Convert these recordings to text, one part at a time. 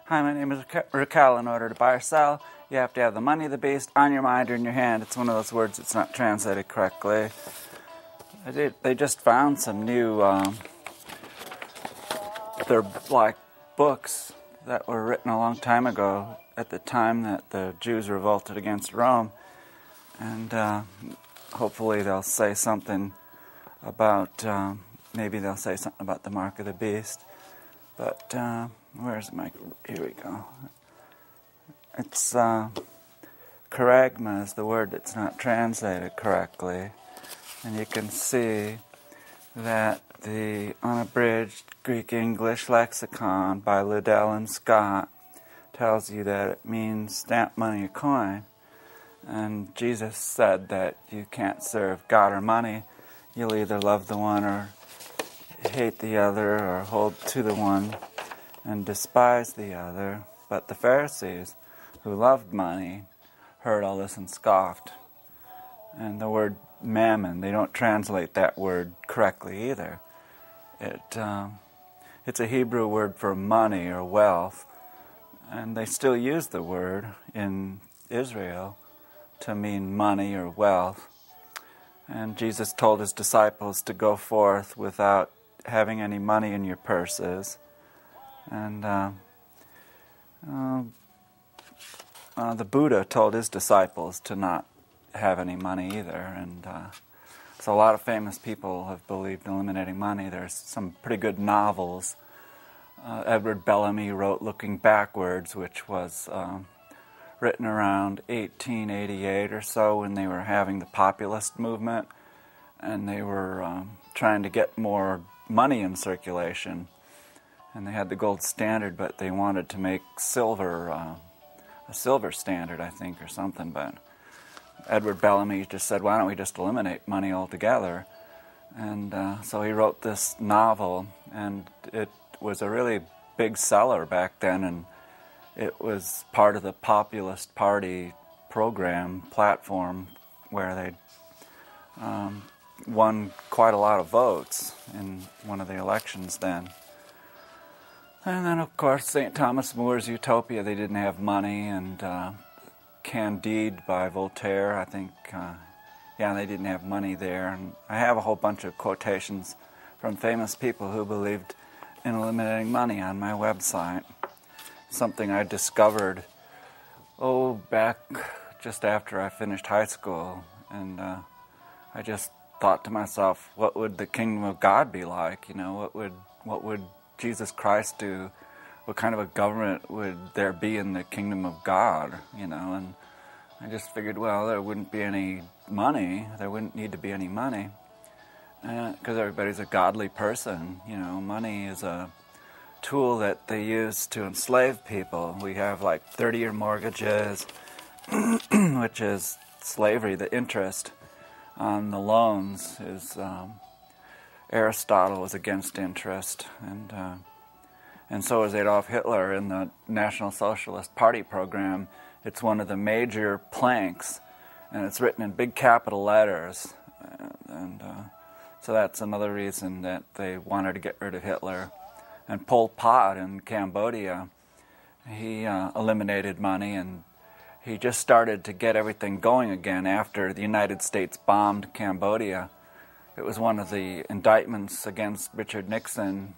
Hi, my name is Raquel. In order to buy or sell, you have to have the money of the beast on your mind or in your hand. It's one of those words that's not translated correctly. They just found some new, they're like books that were written a long time ago at the time that the Jews revolted against Rome. And hopefully they'll say something about, maybe they'll say something about the mark of the beast. But, where's my, here we go. It's, charagma is the word that's not translated correctly. And you can see that the unabridged Greek-English lexicon by Liddell and Scott tells you that it means stamp money or coin. And Jesus said that you can't serve God or money. You'll either love the one or hate the other, or hold to the one and despise the other. But the Pharisees, who loved money, heard all this and scoffed. And the word mammon, they don't translate that word correctly either. It's a Hebrew word for money or wealth, and they still use the word in Israel to mean money or wealth. And Jesus told his disciples to go forth without having any money in your purses. And the Buddha told his disciples to not have any money either. And so a lot of famous people have believed in eliminating money. There's some pretty good novels. Edward Bellamy wrote Looking Backwards, which was written around 1888 or so, when they were having the populist movement, and they were trying to get more money in circulation. And they had the gold standard, but they wanted to make silver, a silver standard, I think, or something. But Edward Bellamy just said, why don't we just eliminate money altogether? And so he wrote this novel, and it was a really big seller back then, and it was part of the Populist Party program platform, where they won quite a lot of votes in one of the elections then. And then, of course, St. Thomas More's Utopia, they didn't have money, and Candide by Voltaire, I think, they didn't have money there. And I have a whole bunch of quotations from famous people who believed in eliminating money on my website. Something I discovered, back just after I finished high school. And I just thought to myself, what would the kingdom of God be like? You know, what would Jesus Christ do? What kind of a government would there be in the kingdom of God? You know, and I just figured, well, there wouldn't be any money. There wouldn't need to be any money, because everybody's a godly person. You know, money is a tool that they use to enslave people. We have like 30-year mortgages, which is slavery. The interest on the loans is Aristotle was against interest, and so is Adolf Hitler in the National Socialist Party program. It's one of the major planks, and it's written in big capital letters, and so that's another reason that they wanted to get rid of Hitler. And Pol Pot in Cambodia, he eliminated money, and he just started to get everything going again after the United States bombed Cambodia. It was one of the indictments against Richard Nixon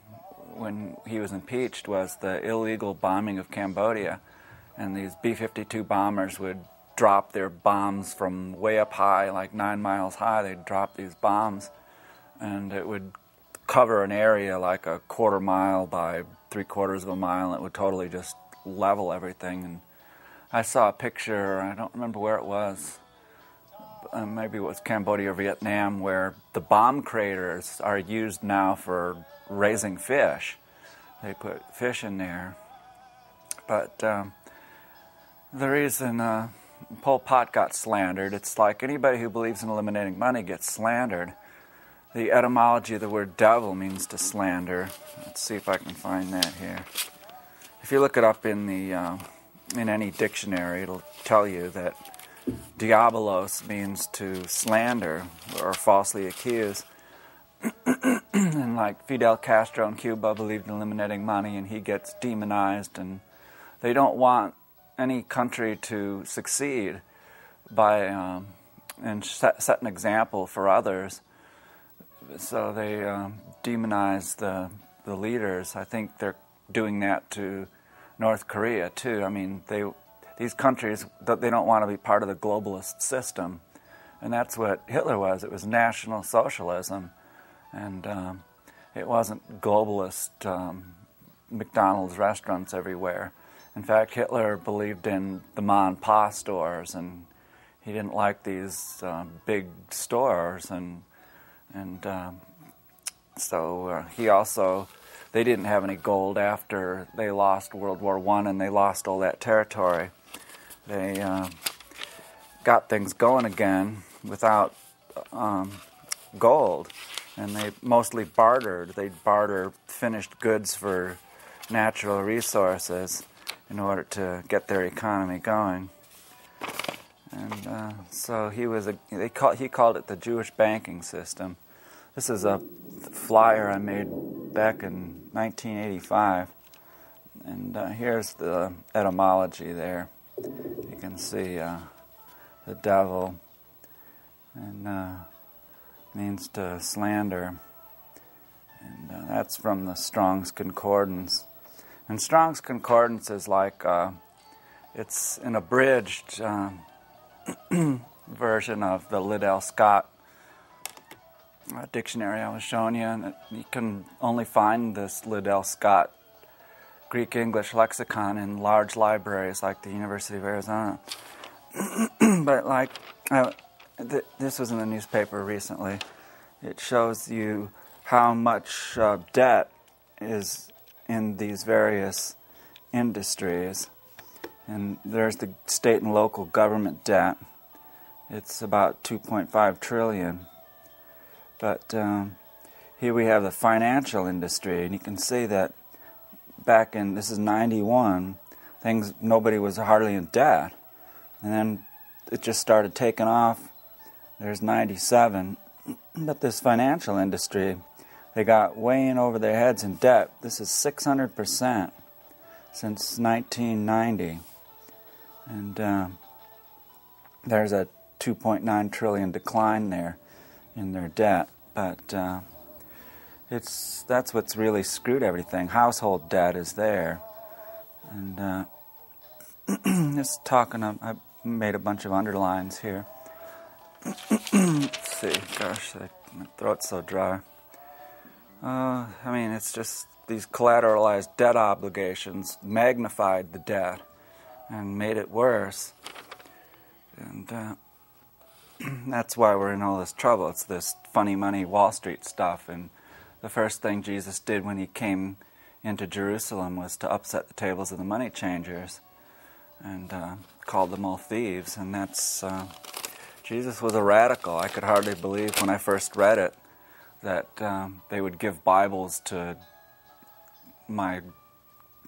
when he was impeached, was the illegal bombing of Cambodia. And these B-52 bombers would drop their bombs from way up high, like 9 miles high. They'd drop these bombs, and it would cover an area like a quarter mile by 3/4 of a mile, and it would totally just level everything. And I saw a picture, I don't remember where it was, maybe it was Cambodia or Vietnam, where the bomb craters are used now for raising fish. They put fish in there. But the reason Pol Pot got slandered, it's like anybody who believes in eliminating money gets slandered. The etymology of the word devil means to slander. Let's see if I can find that here. If you look it up in any dictionary, it'll tell you that diabolos means to slander or falsely accuse. And like Fidel Castro in Cuba believed in eliminating money, and he gets demonized and they don't want any country to succeed by and set an example for others. So they demonize the leaders. I think they're doing that to North Korea too. I mean, these countries, they don't want to be part of the globalist system, and that's what Hitler was. It was National Socialism, and it wasn't globalist McDonald's restaurants everywhere. In fact, Hitler believed in the ma and pa stores, and he didn't like these big stores, and so he also, they didn't have any gold after they lost World War I and they lost all that territory. They got things going again without gold, and they mostly bartered. They'd barter finished goods for natural resources in order to get their economy going. And so he called it the Jewish banking system. This is a flyer I made back in 1985, and here's the etymology there. You can see the devil, and means to slander, and that's from the Strong's Concordance. And Strong's Concordance is like it's an abridged version of the Liddell Scott dictionary I was showing you, and you can only find this Liddell Scott Greek-English lexicon in large libraries like the University of Arizona. But like, this was in the newspaper recently. It shows you how much debt is in these various industries. And there's the state and local government debt. It's about 2.5 trillion. But here we have the financial industry, and you can see that back in, this is 91, nobody was hardly in debt. And then it just started taking off. There's 97. But this financial industry, they got way in over their heads in debt. This is 600% since 1990. And there's a 2.9 trillion decline there in their debt. But that's what's really screwed everything. Household debt is there. And just talking, I made a bunch of underlines here. Let's see, gosh, my throat's so dry. I mean, it's just these collateralized debt obligations magnified the debt and made it worse. And that's why we're in all this trouble. It's this funny money Wall Street stuff. And the first thing Jesus did when he came into Jerusalem was to upset the tables of the money changers and called them all thieves. And that's, Jesus was a radical. I could hardly believe when I first read it that they would give Bibles to my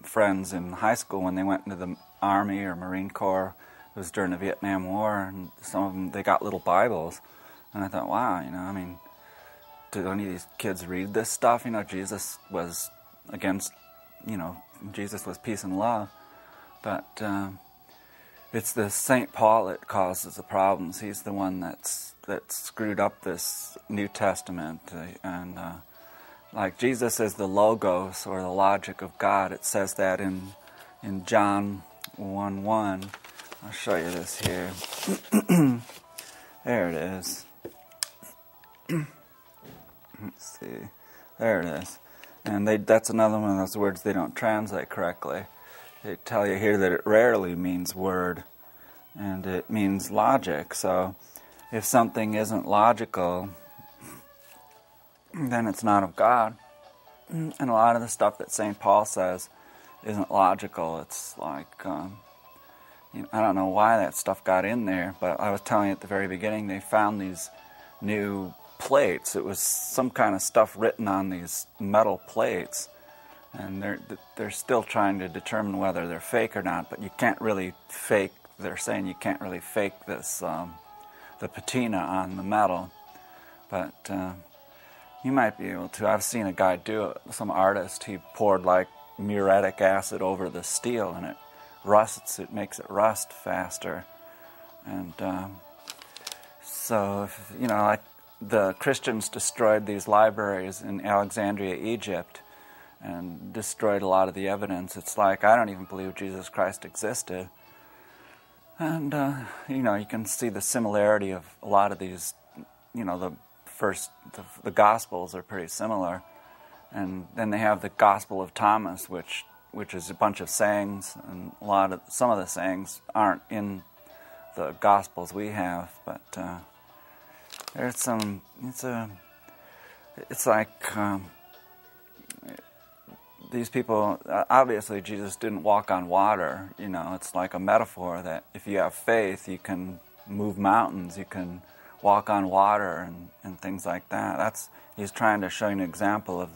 friends in high school when they went into the Army or Marine Corps. It was during the Vietnam War, and some of them, they got little Bibles. And I thought, wow, I mean, do any of these kids read this stuff? Jesus was against, Jesus was peace and love. But it's the St. Paul that causes the problems. He's the one that screwed up this New Testament. And like Jesus is the logos, or the logic of God. It says that in John 1:1. I'll show you this here. There it is. Let's see. There it is. And that's another one of those words they don't translate correctly. They tell you here that it rarely means word, and it means logic. So if something isn't logical, then it's not of God. And a lot of the stuff that St. Paul says isn't logical. It's like, I don't know why that stuff got in there, but I was telling you at the very beginning, they found these new plates. It was some kind of stuff written on these metal plates, and they're still trying to determine whether they're fake or not, but you can't really fake, they're saying you can't really fake this, the patina on the metal, but you might be able to. I've seen a guy do it, some artist, he poured like muriatic acid over the steel, and it rusts, it makes it rust faster. And so, like the Christians destroyed these libraries in Alexandria, Egypt, and destroyed a lot of the evidence. It's like, I don't even believe Jesus Christ existed. And, you can see the similarity of a lot of these, the Gospels are pretty similar. And then they have the Gospel of Thomas, which is a bunch of sayings, and some of the sayings aren't in the Gospels we have, but there's some, it's like, these people, obviously Jesus didn't walk on water, it's like a metaphor that if you have faith, you can move mountains, you can walk on water and things like that. He's trying to show you an example of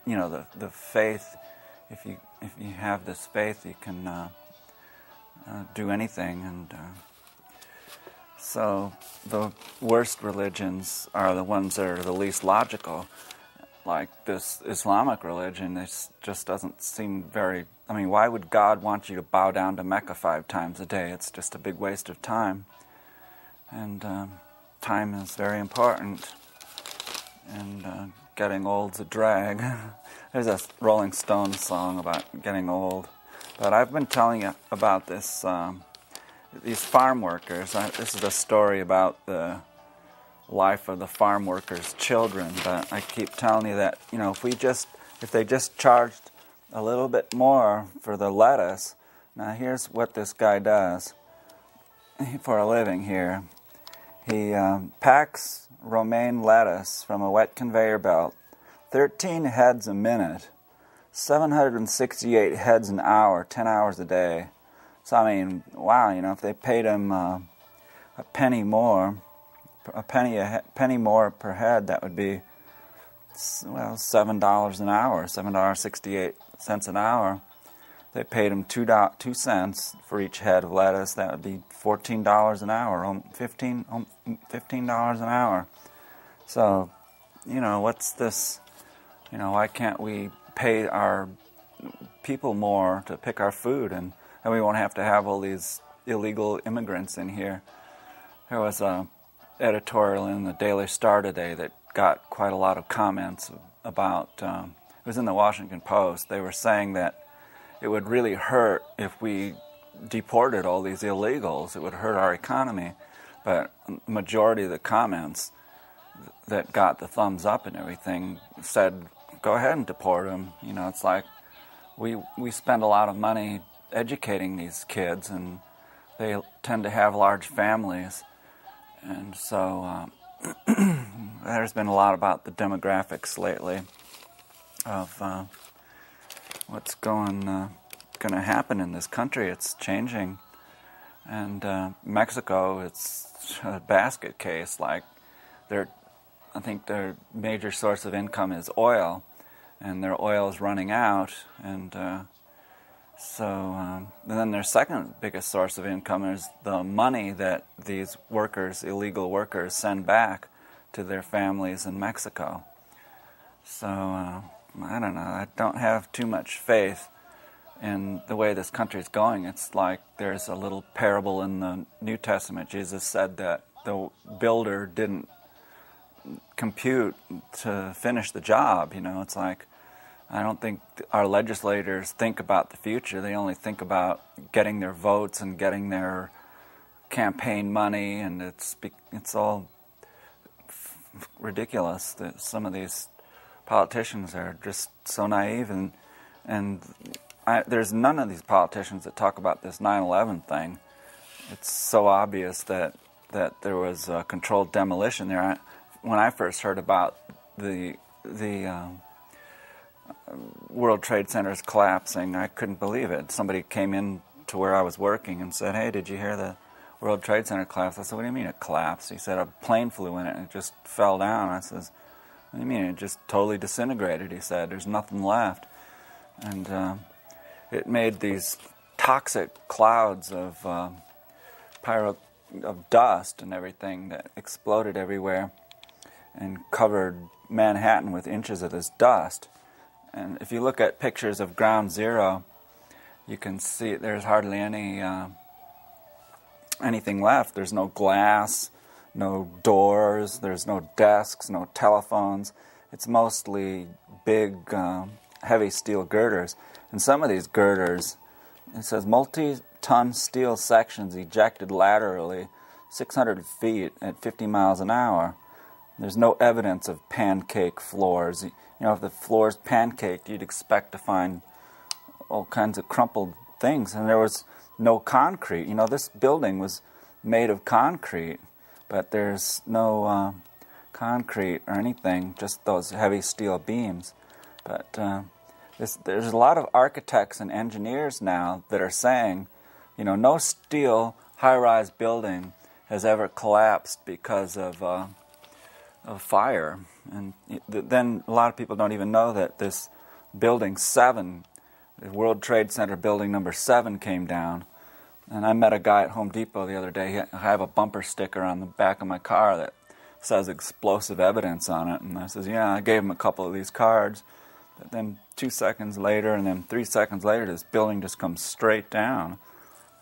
the faith. If you have this faith, you can do anything. And so the worst religions are the ones that are the least logical. Like this Islamic religion, this just doesn't seem very... why would God want you to bow down to Mecca 5 times a day? It's just a big waste of time. And time is very important. And getting old's a drag. There's a Rolling Stones song about getting old. But I've been telling you about this, these farm workers. This is a story about the life of the farm workers' children, but I keep telling you that, if they just charged a little bit more for the lettuce. Now here's what this guy does for a living here. He packs romaine lettuce from a wet conveyor belt, 13 heads a minute, 768 heads an hour, 10 hours a day. So wow, if they paid him a penny more per head, that would be, $7 an hour, $7.68 an hour. They paid him 2 cents for each head of lettuce. That would be $14 an hour, $15 an hour. So, what's this? Why can't we pay our people more to pick our food, and we won't have to have all these illegal immigrants in here? There was a editorial in the Daily Star today that got quite a lot of comments about, it was in the Washington Post. They were saying that it would really hurt if we deported all these illegals. It would hurt our economy. But the majority of the comments that got the thumbs up and everything said, go ahead and deport them. It's like we spend a lot of money educating these kids, and they tend to have large families. And so there's been a lot about the demographics lately of what's going to happen in this country. It's changing. And Mexico, it's a basket case. Like, I think their major source of income is oil, and their oil is running out. And and then their second biggest source of income is the money that these workers, illegal workers, send back to their families in Mexico. So, I don't know. I don't have too much faith in the way this country is going. It's like there's a little parable in the New Testament. Jesus said that the builder didn't compute to finish the job. It's like, I don't think our legislators think about the future. They only think about getting their votes and getting their campaign money, and it's all ridiculous that some of these politicians are just so naive, and there's none of these politicians that talk about this 9/11 thing. It's so obvious that there was a controlled demolition there. When I first heard about the World Trade Center's collapsing, I couldn't believe it. Somebody came in to where I was working and said, "Hey, did you hear the World Trade Center collapse?" I said, "What do you mean it collapsed?" He said, "A plane flew in it and it just fell down." I says, "What do you mean? It just totally disintegrated." He said, "There's nothing left." And it made these toxic clouds of dust and everything that exploded everywhere and covered Manhattan with inches of this dust. And if you look at pictures of Ground Zero, you can see there's hardly anything left. There's no glass, no doors, there's no desks, no telephones. It's mostly big, heavy steel girders. And some of these girders, it says multi-ton steel sections ejected laterally 600 feet at 50 miles an hour. There's no evidence of pancake floors. You know, if the floor's pancaked, you'd expect to find all kinds of crumpled things. And there was no concrete. You know, this building was made of concrete, but there's no concrete or anything, just those heavy steel beams. But there's a lot of architects and engineers now that are saying, you know, no steel high-rise building has ever collapsed because of fire. And then a lot of people don't even know that this building 7, the World Trade Center building number 7 came down. And I met a guy at Home Depot the other day. I have a bumper sticker on the back of my car that says explosive evidence on it. And I says, yeah, I gave him a couple of these cards. But then 2 seconds later and then 3 seconds later, this building just comes straight down.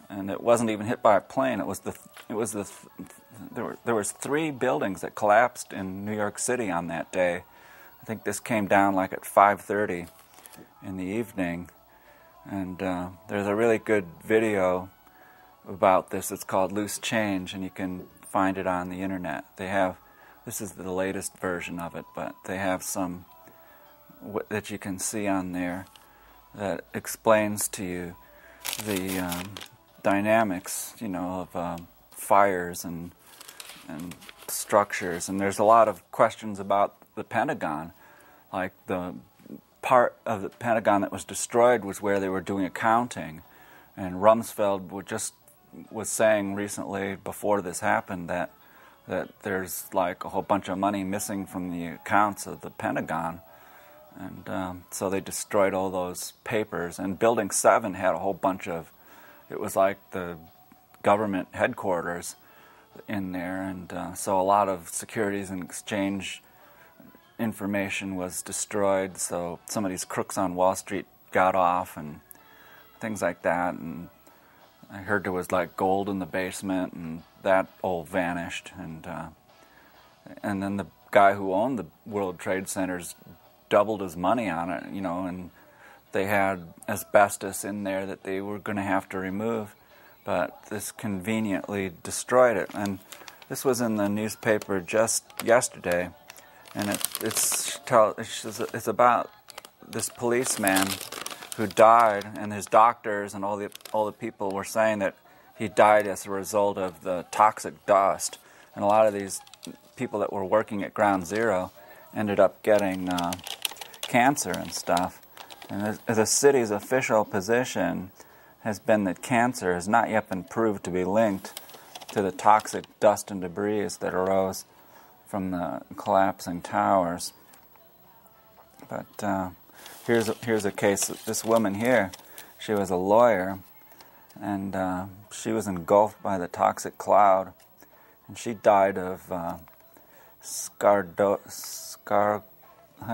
And it wasn't even hit by a plane. There was 3 buildings that collapsed in New York City on that day. I think this came down like at 5:30 in the evening. And there's a really good video about this. It's called Loose Change, and you can find it on the internet. This is the latest version of it, but they have some that you can see on there that explains to you the dynamics, you know, of fires and structures. And there's a lot of questions about the Pentagon. Like the part of the Pentagon that was destroyed was where they were doing accounting. And Rumsfeld was saying recently, before this happened, that there's like a whole bunch of money missing from the accounts of the Pentagon. And so they destroyed all those papers. And Building 7 had a whole bunch of, it was like the government headquarters in there. And so a lot of Securities and Exchange information was destroyed. So some of these crooks on Wall Street got off and things like that. And I heard there was like gold in the basement, and that all vanished. And then the guy who owned the World Trade Centers doubled his money on it, you know, and they had asbestos in there that they were going to have to remove, but this conveniently destroyed it. And this was in the newspaper just yesterday, and it's about this policeman who died, and his doctors and all the people were saying that he died as a result of the toxic dust. And a lot of these people that were working at Ground Zero ended up getting cancer and stuff. And the city's official position has been that cancer has not yet been proved to be linked to the toxic dust and debris that arose from the collapsing towers. But here's a case. This woman here, she was a lawyer, and she was engulfed by the toxic cloud, and she died of how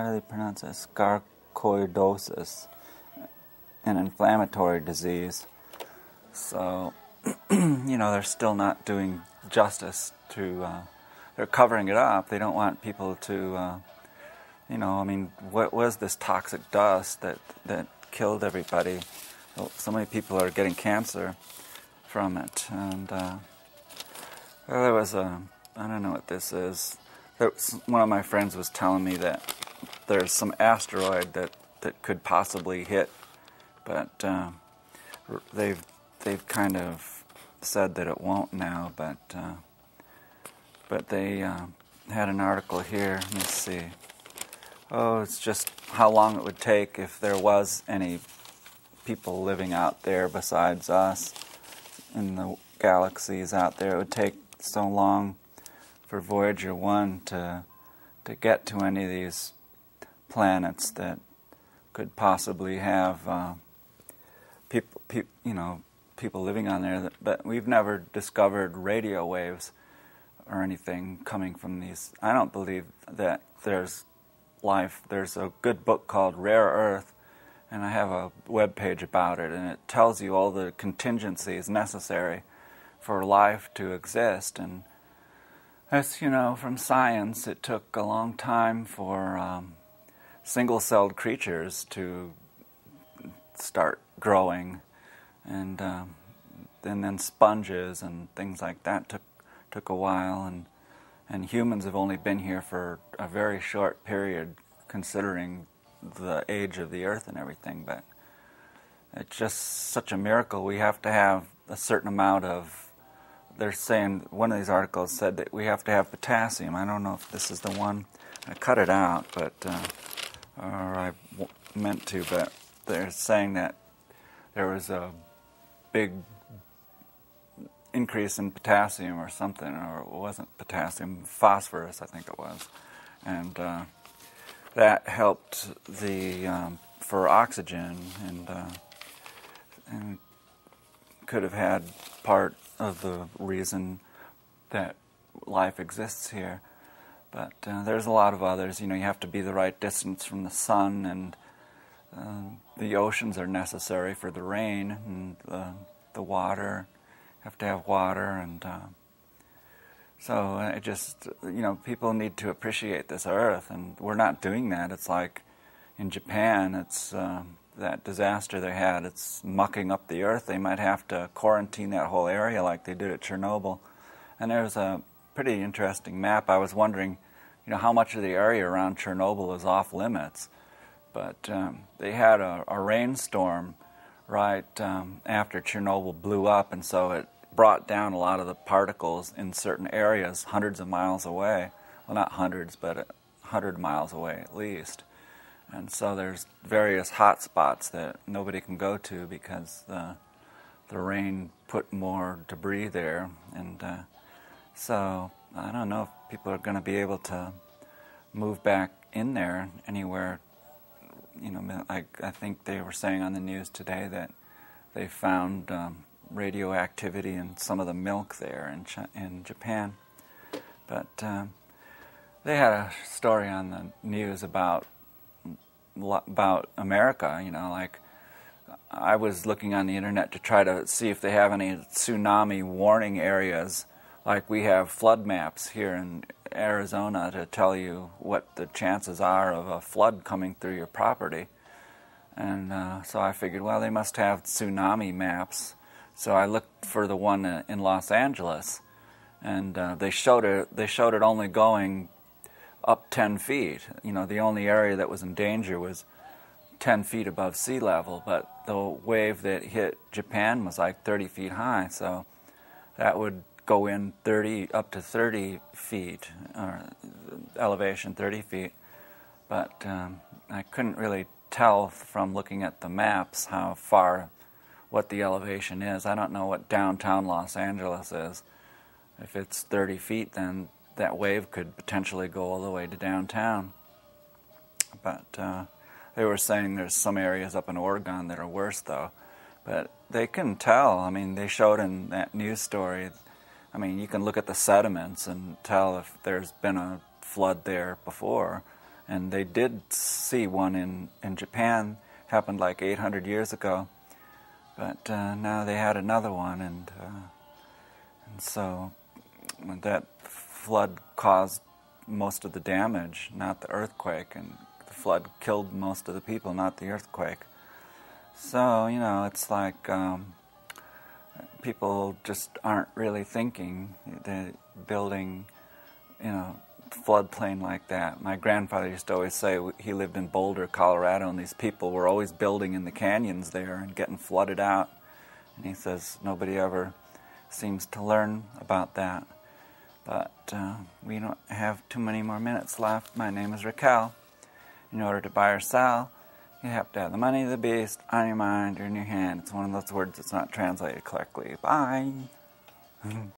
do they pronounce it? Sarcoidosis, an inflammatory disease. So, you know, they're still not doing justice to, they're covering it up. They don't want people to, you know, I mean, what was this toxic dust that killed everybody? Well, so many people are getting cancer from it. And there was I don't know what this is. One of my friends was telling me that there's some asteroid that could possibly hit, but they've kind of said that it won't now. But they had an article here. Let me see. Oh, it's just how long it would take if there was any people living out there besides us in the galaxies out there. It would take so long for Voyager 1 to get to any of these planets that could possibly have people living on there. But we've never discovered radio waves or anything coming from these. I don't believe that there's life. There's a good book called Rare Earth, and I have a web page about it, and it tells you all the contingencies necessary for life to exist. And as you know from science, it took a long time for single-celled creatures to start growing, and then sponges and things like that took a while, and humans have only been here for a very short period considering the age of the earth and everything. But it's just such a miracle. We have to have a certain amount of, they're saying, one of these articles said that we have to have potassium. I don't know if this is the one. I cut it out, but or I meant to, but they're saying that there was a big increase in potassium or something, or it wasn't potassium, phosphorus I think it was, and that helped for oxygen, and could have had part of the reason that life exists here. But there's a lot of others. You know, you have to be the right distance from the sun, and the oceans are necessary for the rain and the water. You have to have water, and so it just, you know, people need to appreciate this earth, and we're not doing that. It's like in Japan, it's that disaster they had. It's mucking up the earth. They might have to quarantine that whole area like they did at Chernobyl. And there's a pretty interesting map. I was wondering, you know, how much of the area around Chernobyl is off limits. But they had a rainstorm right after Chernobyl blew up, and so it brought down a lot of the particles in certain areas hundreds of miles away. Well, not hundreds, but 100 miles away at least. And so there's various hot spots that nobody can go to because the rain put more debris there. And so I don't know if people are going to be able to move back in there anywhere. You know, I think they were saying on the news today that they found radioactivity in some of the milk there in Japan. But they had a story on the news about America. You know, like I was looking on the internet to try to see if they have any tsunami warning areas, like we have flood maps here in Arizona to tell you what the chances are of a flood coming through your property. And so I figured, well, they must have tsunami maps. So I looked for the one in Los Angeles, and they showed it only going up 10 feet. You know, the only area that was in danger was 10 feet above sea level, but the wave that hit Japan was like 30 feet high, so that would go in up to 30 feet, or elevation 30 feet. But I couldn't really tell from looking at the maps how far, what the elevation is. I don't know what downtown Los Angeles is. If it's 30 feet, then that wave could potentially go all the way to downtown. But they were saying there's some areas up in Oregon that are worse, though. But they can tell. I mean, they showed in that news story, I mean, you can look at the sediments and tell if there's been a flood there before. And they did see one in Japan, happened like 800 years ago. But now they had another one, and so that flood caused most of the damage, not the earthquake, and the flood killed most of the people, not the earthquake. So, you know, it's like people just aren't really thinking. They're building, you know, floodplain like that. My grandfather used to always say he lived in Boulder, Colorado, and these people were always building in the canyons there and getting flooded out. And he says nobody ever seems to learn about that. But we don't have too many more minutes left. My name is Raquel. In order to buy or sell, you have to have the money of the beast on your mind or in your hand. It's one of those words that's not translated correctly. Bye.